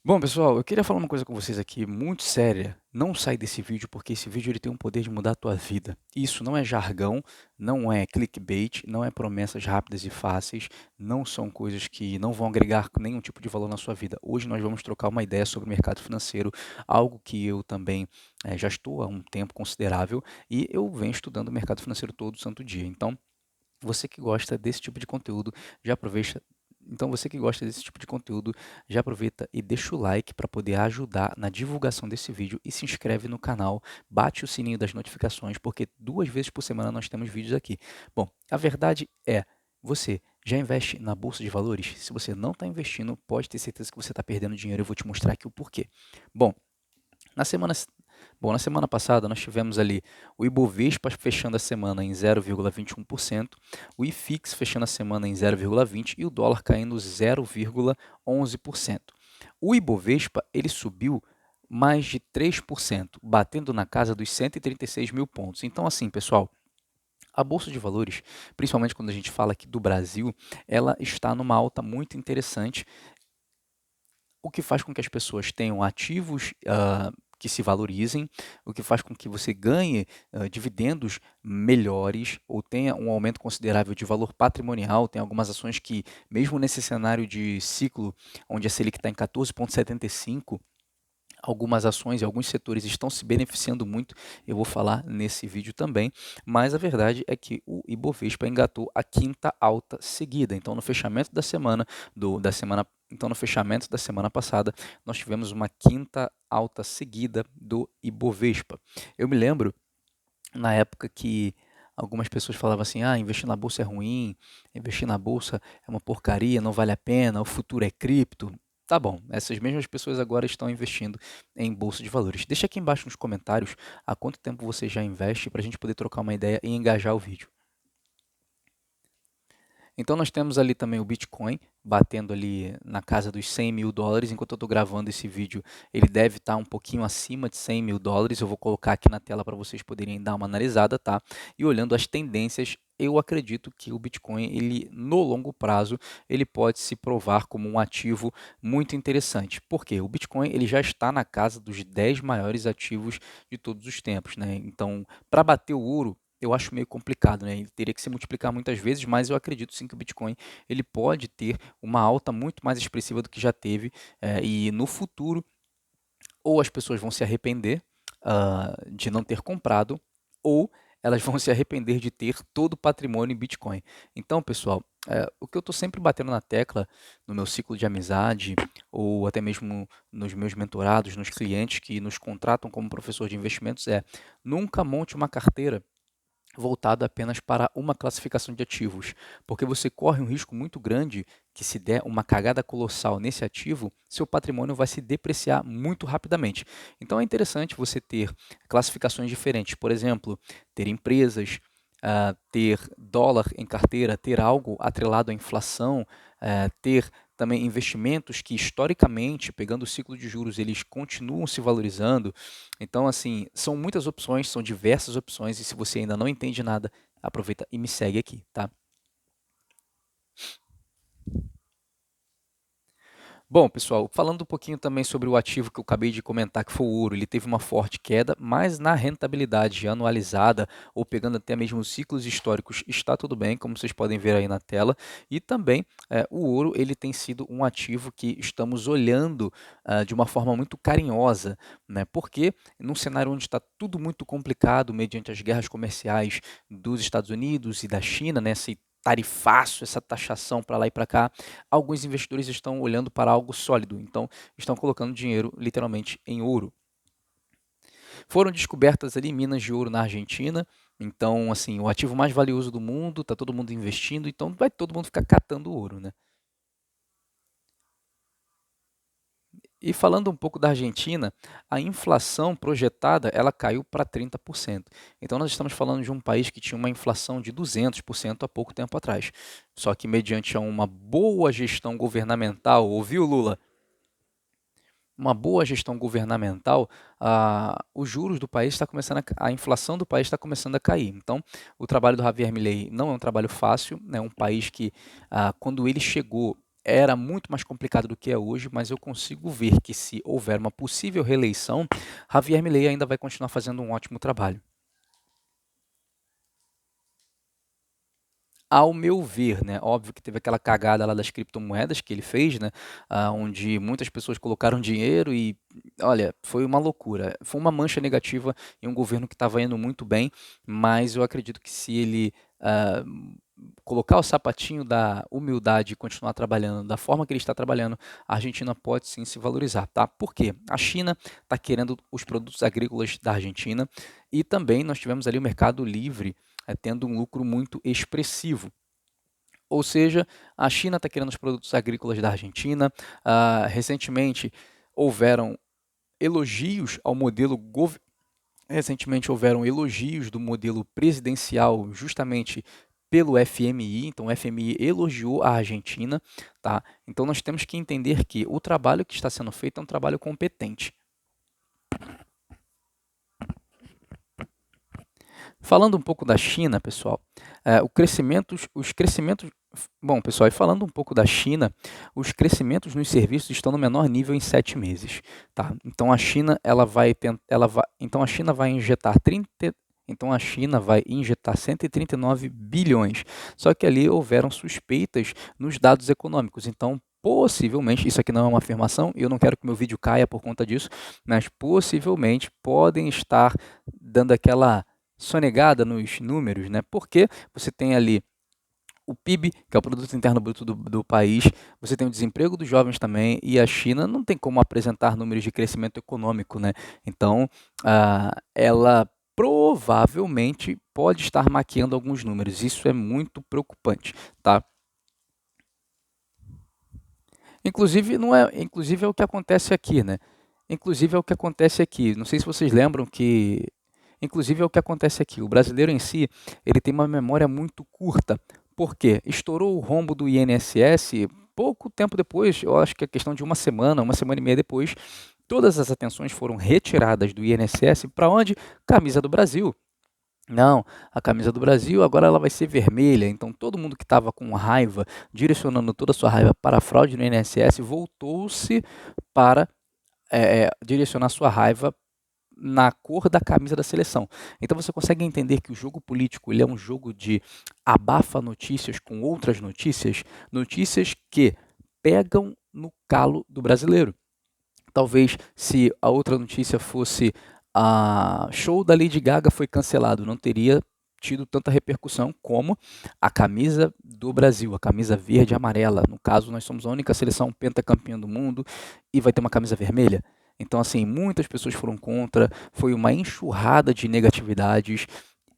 Bom, pessoal, eu queria falar uma coisa com vocês aqui muito séria. Não sai desse vídeo, porque esse vídeo ele tem o poder de mudar a tua vida. Isso não é jargão, não é clickbait, não é promessas rápidas e fáceis, não são coisas que não vão agregar nenhum tipo de valor na sua vida. Hoje nós vamos trocar uma ideia sobre o mercado financeiro, algo que eu também já estou há um tempo considerável e eu venho estudando o mercado financeiro todo santo dia. Então, você que gosta desse tipo de conteúdo, já aproveita. Então, você que gosta desse tipo de conteúdo, já aproveita e deixa o like para poder ajudar na divulgação desse vídeo e se inscreve no canal, bate o sininho das notificações, porque 2 vezes por semana nós temos vídeos aqui. Bom, a verdade é, você já investe na bolsa de valores? Se você não está investindo, pode ter certeza que você está perdendo dinheiro. Eu vou te mostrar aqui o porquê. Bom, na semana, na semana passada nós tivemos ali o Ibovespa fechando a semana em 0,21%, o IFIX fechando a semana em 0,20% e o dólar caindo 0,11%. O Ibovespa ele subiu mais de 3%, batendo na casa dos 136 mil pontos. Então, assim, pessoal, a Bolsa de Valores, principalmente quando a gente fala aqui do Brasil, ela está numa alta muito interessante, o que faz com que as pessoas tenham ativos que se valorizem, o que faz com que você ganhe dividendos melhores ou tenha um aumento considerável de valor patrimonial. Tem algumas ações que, mesmo nesse cenário de ciclo, onde a Selic está em 14,75, algumas ações e alguns setores estão se beneficiando muito, eu vou falar nesse vídeo também, mas a verdade é que o Ibovespa engatou a quinta alta seguida. Então, no fechamento da semana, no fechamento da semana passada, nós tivemos uma quinta alta seguida do Ibovespa. Eu me lembro na época que algumas pessoas falavam assim: ah, investir na bolsa é ruim, investir na bolsa é uma porcaria, não vale a pena, o futuro é cripto. Tá bom, essas mesmas pessoas agora estão investindo em bolsa de valores. Deixa aqui embaixo nos comentários há quanto tempo você já investe para a gente poder trocar uma ideia e engajar o vídeo. Então nós temos ali também o Bitcoin batendo ali na casa dos 100 mil dólares. Enquanto eu estou gravando esse vídeo, ele deve estar um pouquinho acima de 100 mil dólares. Eu vou colocar aqui na tela para vocês poderem dar uma analisada, tá? E olhando as tendências, eu acredito que o Bitcoin, ele no longo prazo, ele pode se provar como um ativo muito interessante. Por quê? O Bitcoin ele já está na casa dos 10 maiores ativos de todos os tempos, né? Então, para bater o ouro, eu acho meio complicado, né? Ele teria que se multiplicar muitas vezes, mas eu acredito sim que o Bitcoin ele pode ter uma alta muito mais expressiva do que já teve, e no futuro ou as pessoas vão se arrepender de não ter comprado, ou elas vão se arrepender de ter todo o patrimônio em Bitcoin. Então, pessoal, o que eu estou sempre batendo na tecla no meu ciclo de amizade, ou até mesmo nos meus mentorados, nos clientes que nos contratam como professor de investimentos, é nunca monte uma carteira voltado apenas para uma classificação de ativos, porque você corre um risco muito grande que, se der uma cagada colossal nesse ativo, seu patrimônio vai se depreciar muito rapidamente. Então é interessante você ter classificações diferentes, por exemplo, ter empresas, ter dólar em carteira, ter algo atrelado à inflação, ter também investimentos que, historicamente, pegando o ciclo de juros, eles continuam se valorizando. Então, assim, são muitas opções, são diversas opções, e se você ainda não entende nada, aproveita e me segue aqui, tá? Bom, pessoal, falando um pouquinho também sobre o ativo que eu acabei de comentar, que foi o ouro, ele teve uma forte queda, mas na rentabilidade anualizada, ou pegando até mesmo os ciclos históricos, está tudo bem, como vocês podem ver aí na tela. E também o ouro, ele tem sido um ativo que estamos olhando de uma forma muito carinhosa, né? Porque num cenário onde está tudo muito complicado, mediante as guerras comerciais dos Estados Unidos e da China, né? Esse tarifaço, essa taxação para lá e para cá, alguns investidores estão olhando para algo sólido, então estão colocando dinheiro literalmente em ouro. Foram descobertas ali minas de ouro na Argentina, então assim, o ativo mais valioso do mundo, está todo mundo investindo, então vai todo mundo ficar catando ouro, né? E falando um pouco da Argentina, a inflação projetada ela caiu para 30%. Então nós estamos falando de um país que tinha uma inflação de 200% há pouco tempo atrás. Só que mediante a uma boa gestão governamental, ouviu, Lula? Uma boa gestão governamental, os juros do país está começando a inflação do país está começando a cair. Então, o trabalho do Javier Milei não é um trabalho fácil, é um país que, quando ele chegou, era muito mais complicado do que é hoje, mas eu consigo ver que se houver uma possível reeleição, Javier Milei ainda vai continuar fazendo um ótimo trabalho. Ao meu ver, né, óbvio que teve aquela cagada lá das criptomoedas que ele fez, né, onde muitas pessoas colocaram dinheiro e, olha, foi uma loucura. Foi uma mancha negativa em um governo que estava indo muito bem, mas eu acredito que se ele ah, colocar o sapatinho da humildade e continuar trabalhando da forma que ele está trabalhando, a Argentina pode sim se valorizar, tá? Por quê? A China está querendo os produtos agrícolas da Argentina e também nós tivemos ali o Mercado Livre tendo um lucro muito expressivo. Ou seja, a China está querendo os produtos agrícolas da Argentina. Recentemente houveram elogios ao modelo recentemente houveram elogios do modelo presidencial justamente pelo FMI, então o FMI elogiou a Argentina, tá? Então nós temos que entender que o trabalho que está sendo feito é um trabalho competente. Falando um pouco da China, pessoal, os crescimentos, bom, pessoal, e falando um pouco da China, os crescimentos nos serviços estão no menor nível em 7 meses, tá? Então a China, então a China vai injetar 30, então a China vai injetar 139 bilhões. Só que ali houveram suspeitas nos dados econômicos. Então, possivelmente, isso aqui não é uma afirmação, e eu não quero que meu vídeo caia por conta disso, mas possivelmente podem estar dando aquela sonegada nos números, né? Porque você tem ali o PIB, que é o Produto Interno Bruto do país, você tem o desemprego dos jovens também, e a China não tem como apresentar números de crescimento econômico, né? Então, ela provavelmente pode estar maquiando alguns números. Isso é muito preocupante, tá? Inclusive, não é, inclusive é o que acontece aqui, né? Inclusive é o que acontece aqui. Não sei se vocês lembram que inclusive é o que acontece aqui. O brasileiro em si, ele tem uma memória muito curta. Por quê? Estourou o rombo do INSS, pouco tempo depois, eu acho que é questão de uma semana e meia depois, todas as atenções foram retiradas do INSS para onde? Camisa do Brasil. Não, a camisa do Brasil agora ela vai ser vermelha, então todo mundo que estava com raiva, direcionando toda a sua raiva para a fraude no INSS, voltou-se para direcionar sua raiva na cor da camisa da seleção. Então você consegue entender que o jogo político ele é um jogo de abafa notícias com outras notícias, notícias que pegam no calo do brasileiro. Talvez se a outra notícia fosse a show da Lady Gaga foi cancelado, não teria tido tanta repercussão como a camisa do Brasil, a camisa verde e amarela. No caso, nós somos a única seleção pentacampeã do mundo e vai ter uma camisa vermelha. Então, assim, muitas pessoas foram contra, foi uma enxurrada de negatividades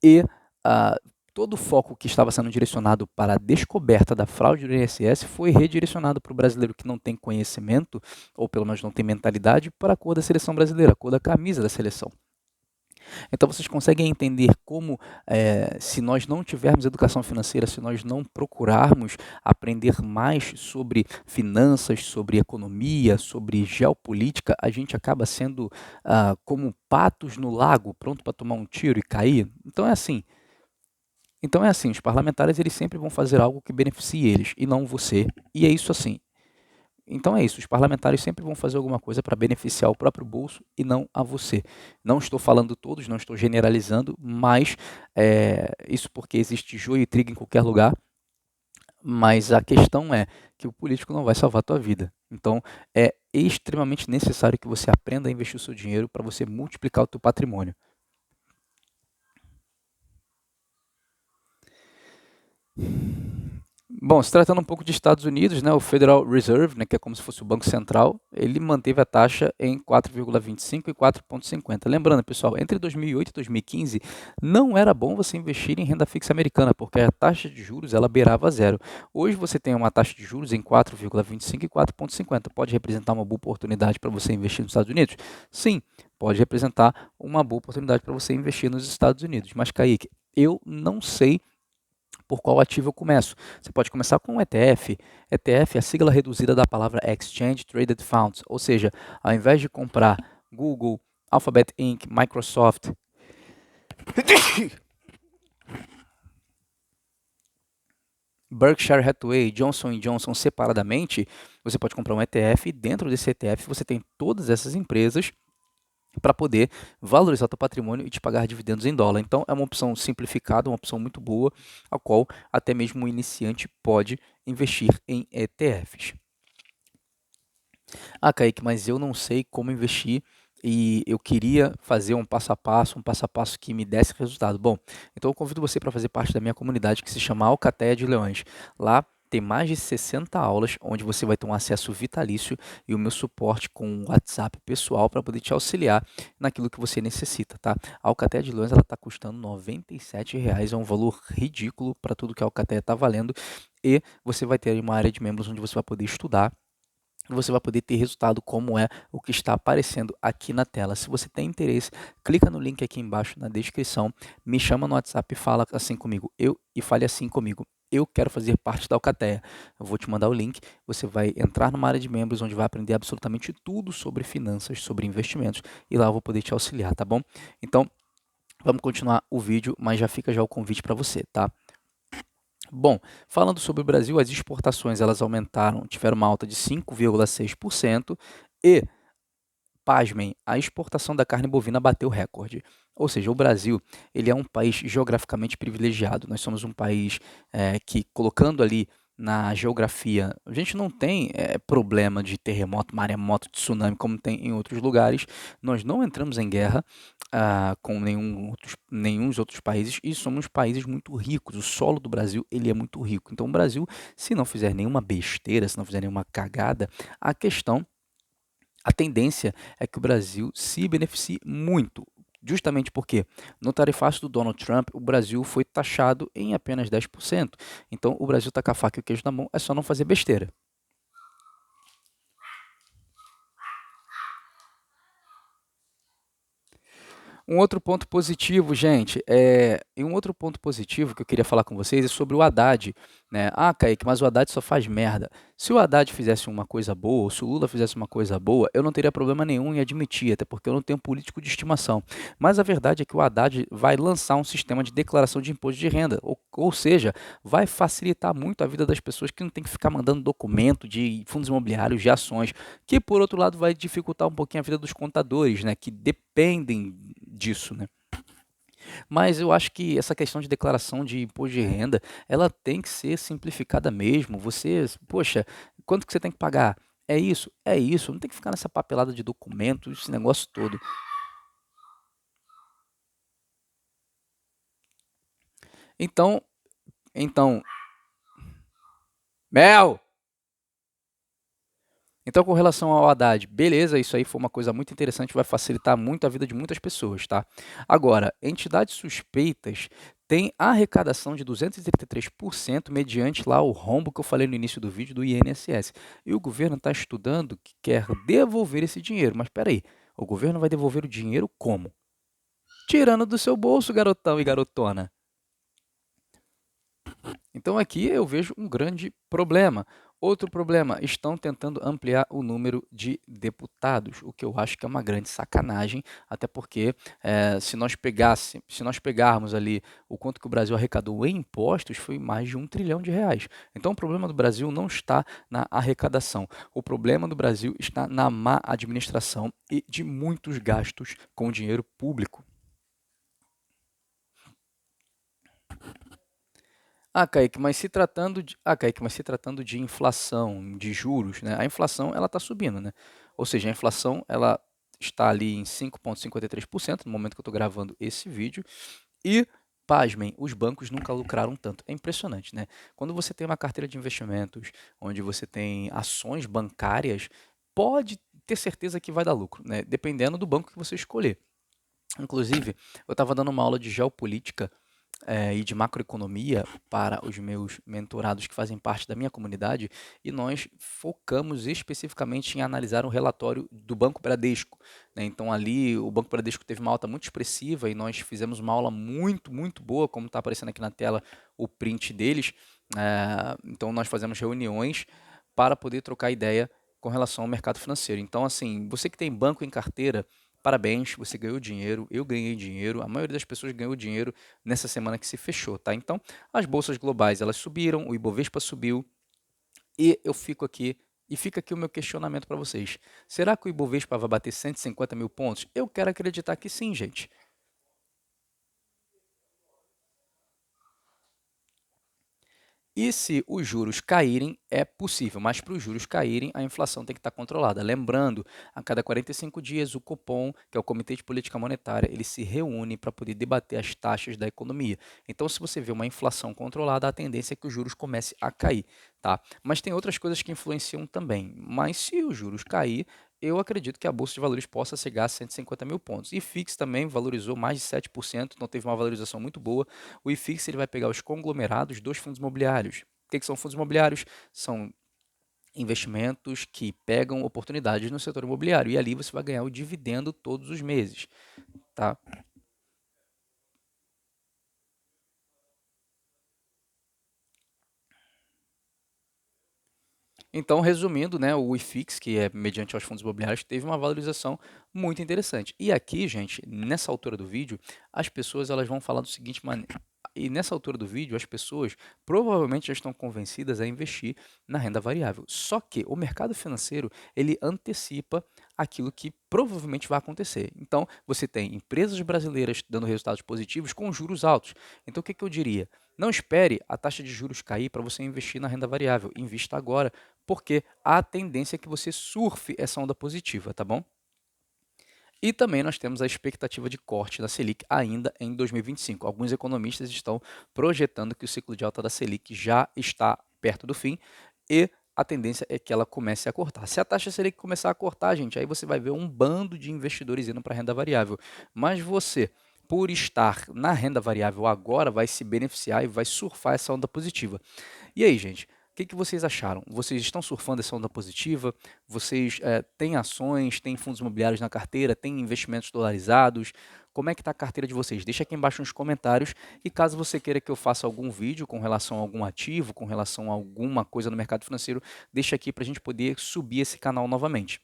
e ah, todo o foco que estava sendo direcionado para a descoberta da fraude do INSS foi redirecionado para o brasileiro que não tem conhecimento, ou pelo menos não tem mentalidade, para a cor da seleção brasileira, a cor da camisa da seleção. Então vocês conseguem entender como, se nós não tivermos educação financeira, se nós não procurarmos aprender mais sobre finanças, sobre economia, sobre geopolítica, a gente acaba sendo como patos no lago, pronto para tomar um tiro e cair. Então é assim, os parlamentares eles sempre vão fazer algo que beneficie eles e não você. E é isso assim. Então é isso, os parlamentares sempre vão fazer alguma coisa para beneficiar o próprio bolso e não a você. Não estou falando todos, não estou generalizando, mas isso porque existe joio e trigo em qualquer lugar, mas a questão é que o político não vai salvar a tua vida. Então é extremamente necessário que você aprenda a investir o seu dinheiro para você multiplicar o teu patrimônio. Bom, se tratando um pouco de Estados Unidos, né, o Federal Reserve, né, que é como se fosse o Banco Central, ele manteve a taxa em 4,25 e 4,50. Lembrando, pessoal, entre 2008 e 2015, não era bom você investir em renda fixa americana, porque a taxa de juros ela beirava zero. Hoje você tem uma taxa de juros em 4,25 e 4,50. Pode representar uma boa oportunidade para você investir nos Estados Unidos? Sim, pode representar uma boa oportunidade para você investir nos Estados Unidos. Mas, Kaique, eu não sei por qual ativo eu começo. Você pode começar com um ETF. ETF é a sigla reduzida da palavra Exchange Traded Funds, ou seja, ao invés de comprar Google, Alphabet Inc., Microsoft, Berkshire Hathaway, Johnson Johnson separadamente, você pode comprar um ETF e dentro desse ETF você tem todas essas empresas para poder valorizar o teu patrimônio e te pagar dividendos em dólar. Então, é uma opção simplificada, uma opção muito boa, a qual até mesmo o iniciante pode investir em ETFs. Ah, Kaique, mas eu não sei como investir e eu queria fazer um passo a passo que me desse resultado. Bom, então eu convido você para fazer parte da minha comunidade que se chama Alcateia de Leões. Lá tem mais de 60 aulas onde você vai ter um acesso vitalício e o meu suporte com um WhatsApp pessoal para poder te auxiliar naquilo que você necessita, tá? A Alcateia de Leões ela está custando R$ 97, é um valor ridículo para tudo que a Alcateia está valendo e você vai ter uma área de membros onde você vai poder estudar, você vai poder ter resultado como é o que está aparecendo aqui na tela. Se você tem interesse, clica no link aqui embaixo na descrição, me chama no WhatsApp e fala assim comigo, fale assim comigo. Eu quero fazer parte da Alcateia. Eu vou te mandar o link, você vai entrar numa área de membros onde vai aprender absolutamente tudo sobre finanças, sobre investimentos e lá eu vou poder te auxiliar, tá bom? Então, vamos continuar o vídeo, mas já fica já o convite para você, tá? Bom, falando sobre o Brasil, as exportações elas aumentaram, tiveram uma alta de 5,6% e, pasmem, a exportação da carne bovina bateu recorde. Ou seja, o Brasil ele é um país geograficamente privilegiado. Nós somos um país que, colocando ali na geografia, a gente não tem problema de terremoto, maremoto, tsunami, como tem em outros lugares. Nós não entramos em guerra com nenhum dos outros países e somos países muito ricos. O solo do Brasil ele é muito rico. Então, o Brasil, se não fizer nenhuma besteira, se não fizer nenhuma cagada, a questão a tendência é que o Brasil se beneficie muito, justamente porque no tarifácio do Donald Trump, o Brasil foi taxado em apenas 10%. Então, o Brasil está com a faca e o queijo na mão, é só não fazer besteira. Um outro ponto positivo, gente, e um outro ponto positivo que eu queria falar com vocês é sobre o Haddad, né? Ah, Kaique, mas o Haddad só faz merda. Se o Haddad fizesse uma coisa boa, ou se o Lula fizesse uma coisa boa, eu não teria problema nenhum em admitir, até porque eu não tenho político de estimação. Mas a verdade é que o Haddad vai lançar um sistema de declaração de imposto de renda, ou seja, vai facilitar muito a vida das pessoas que não tem que ficar mandando documento de fundos imobiliários, de ações, que por outro lado vai dificultar um pouquinho a vida dos contadores, né? Que dependem disso, né? Mas eu acho que essa questão de declaração de imposto de renda, ela tem que ser simplificada mesmo. Você, poxa, quanto que você tem que pagar? É isso. Não tem que ficar nessa papelada de documento, esse negócio todo. Então, então, Mel! Então, com relação ao Haddad, beleza, isso aí foi uma coisa muito interessante, vai facilitar muito a vida de muitas pessoas, tá? Agora, entidades suspeitas têm arrecadação de 233% mediante lá o rombo que eu falei no início do vídeo do INSS. E o governo está estudando que quer devolver esse dinheiro. Mas espera aí, o governo vai devolver o dinheiro como? Tirando do seu bolso, garotão e garotona. Então aqui eu vejo um grande problema. Outro problema, estão tentando ampliar o número de deputados, o que eu acho que é uma grande sacanagem, até porque se nós pegarmos ali o quanto que o Brasil arrecadou em impostos, foi mais de R$ 1 trilhão. Então o problema do Brasil não está na arrecadação, o problema do Brasil está na má administração e de muitos gastos com dinheiro público. Kaique, mas se tratando de inflação, de juros, né? A inflação ela está subindo, né? Ou seja, a inflação ela está ali em 5,53% no momento que eu estou gravando esse vídeo e pasmem, os bancos nunca lucraram tanto. É impressionante, né? Quando você tem uma carteira de investimentos, onde você tem ações bancárias, pode ter certeza que vai dar lucro, né? Dependendo do banco que você escolher. Inclusive, eu estava dando uma aula de geopolítica e de macroeconomia para os meus mentorados que fazem parte da minha comunidade e nós focamos especificamente em analisar um relatório do Banco Bradesco, né? Então ali o Banco Bradesco teve uma alta muito expressiva e nós fizemos uma aula muito boa, como está aparecendo aqui na tela o print deles. Então nós fazemos reuniões para poder trocar ideia com relação ao mercado financeiro. Então assim, você que tem banco em carteira, parabéns, você ganhou dinheiro, eu ganhei dinheiro, a maioria das pessoas ganhou dinheiro nessa semana que se fechou, tá? Então, as bolsas globais, elas subiram, o Ibovespa subiu, e eu fico aqui, e fica aqui o meu questionamento para vocês. Será que o Ibovespa vai bater 150 mil pontos? Eu quero acreditar que sim, gente. E se os juros caírem, é possível, mas para os juros caírem, a inflação tem que estar controlada. Lembrando, a cada 45 dias, o Copom, que é o Comitê de Política Monetária, ele se reúne para poder debater as taxas da economia. Então, se você vê uma inflação controlada, a tendência é que os juros comecem a cair, tá? Mas tem outras coisas que influenciam também. Mas se os juros cair, eu acredito que a Bolsa de Valores possa chegar a 150 mil pontos. E FIX também valorizou mais de 7%, então teve uma valorização muito boa. O IFIX ele vai pegar os conglomerados dos fundos imobiliários. O que são fundos imobiliários? São investimentos que pegam oportunidades no setor imobiliário e ali você vai ganhar o dividendo todos os meses, tá? Então, resumindo, né, o IFIX, que é mediante aos fundos imobiliários, teve uma valorização muito interessante. E aqui, gente, nessa altura do vídeo, as pessoas elas vão falar do seguinte maneira. E nessa altura do vídeo, as pessoas provavelmente já estão convencidas a investir na renda variável. Só que o mercado financeiro, ele antecipa aquilo que provavelmente vai acontecer. Então, você tem empresas brasileiras dando resultados positivos com juros altos. Então, o que, que eu diria? Não espere a taxa de juros cair para você investir na renda variável. Invista agora, porque a tendência é que você surfe essa onda positiva, tá bom? E também nós temos a expectativa de corte da Selic ainda em 2025. Alguns economistas estão projetando que o ciclo de alta da Selic já está perto do fim e a tendência é que ela comece a cortar. Se a taxa Selic começar a cortar, gente, aí você vai ver um bando de investidores indo para a renda variável. Mas você, por estar na renda variável agora, vai se beneficiar e vai surfar essa onda positiva. E aí, gente, o que, que vocês acharam? Vocês estão surfando essa onda positiva? Vocês têm ações, têm fundos imobiliários na carteira, têm investimentos dolarizados? Como é que está a carteira de vocês? Deixa aqui embaixo nos comentários. E caso você queira que eu faça algum vídeo com relação a algum ativo, com relação a alguma coisa no mercado financeiro, deixa aqui para a gente poder subir esse canal novamente.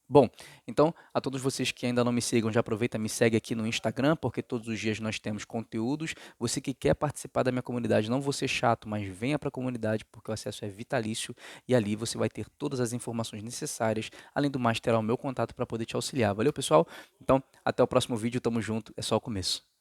Bom, então a todos vocês que ainda não me sigam, já aproveita, me segue aqui no Instagram, porque todos os dias nós temos conteúdos. Você que quer participar da minha comunidade, não vou ser chato, mas venha para a comunidade, porque o acesso é vitalício e ali você vai ter todas as informações necessárias. Além do mais, terá o meu contato para poder te auxiliar. Valeu, pessoal? Então, até o próximo vídeo, tamo junto, é só o começo.